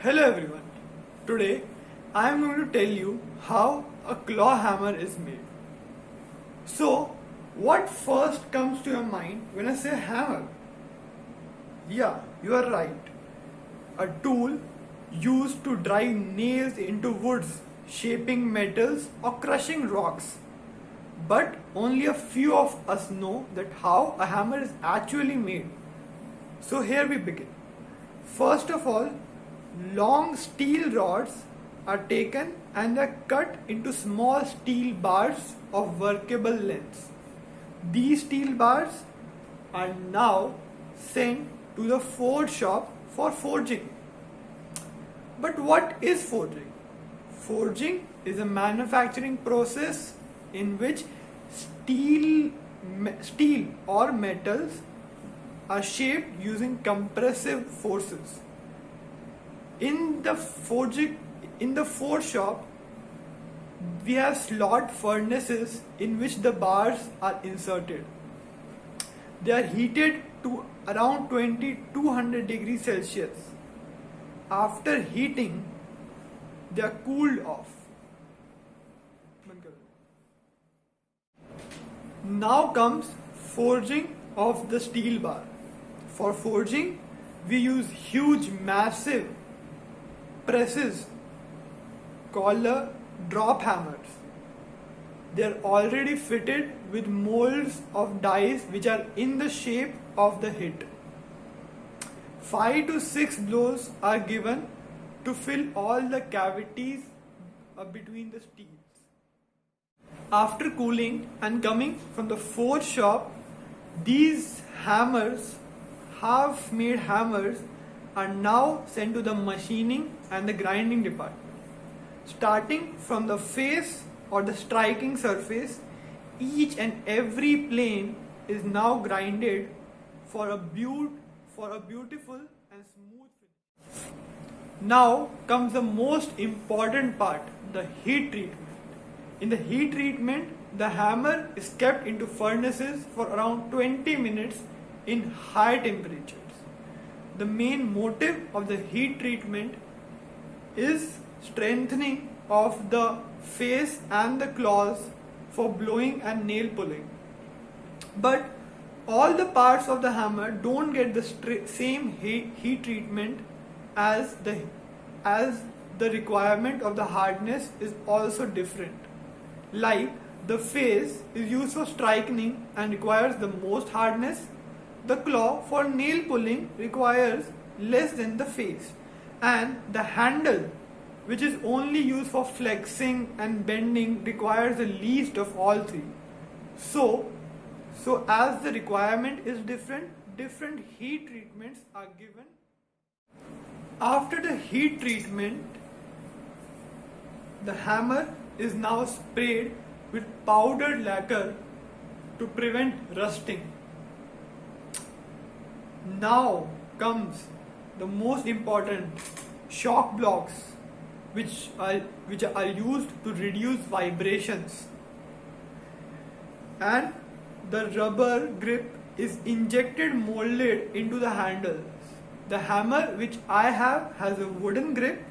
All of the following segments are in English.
Hello everyone. Today I am going to tell you how a claw hammer is made. So, what first comes to your mind when I say hammer? Yeah, you are right. A tool used to drive nails into woods, shaping metals or crushing rocks. But only a few of us know that how a hammer is actually made. So here we begin. First of all, long steel rods are taken and are cut into small steel bars of workable lengths. These steel bars are now sent to the forge shop for forging. But what is forging? Forging is a manufacturing process in which steel or metals are shaped using compressive forces. In the forge shop, we have slot furnaces in which the bars are inserted. They are heated to around 2200 degrees Celsius. After heating, they are cooled off. Now comes forging of the steel bar. For forging, we use huge, massive presses called drop hammers. They are already fitted with molds of dies which are in the shape of the hit. 5 to 6 blows are given to fill all the cavities between the steels. After cooling and coming from the forge shop, these hammers, half-made hammers, are now sent to the machining and the grinding department. Starting from the face or the striking surface, each and every plane is now grinded for a beautiful and smooth finish. Now comes the most important part, the heat treatment. In the heat treatment, the hammer is kept into furnaces for around 20 minutes in high temperatures. The main motive of the heat treatment is strengthening of the face and the claws for blowing and nail pulling. But all the parts of the hammer don't get the same heat treatment as the requirement of the hardness is also different. Like the face is used for striking and requires the most hardness. The claw for nail pulling requires less than the face, and the handle, which is only used for flexing and bending, requires the least of all three. So as the requirement is different heat treatments are given. After the heat treatment, the hammer is now sprayed with powdered lacquer to prevent rusting. Now comes the most important, shock blocks, which are used to reduce vibrations, and the rubber grip is injected molded into the handles. The hammer which I have has a wooden grip,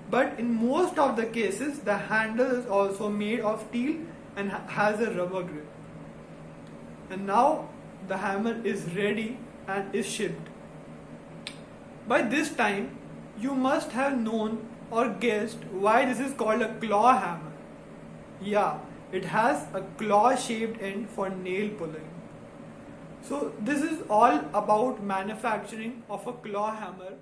but in most of the cases the handle is also made of steel and has a rubber grip. And now the hammer is ready and is shipped. By this time, you must have known or guessed why this is called a claw hammer. Yeah, it has a claw shaped end for nail pulling. So this is all about manufacturing of a claw hammer.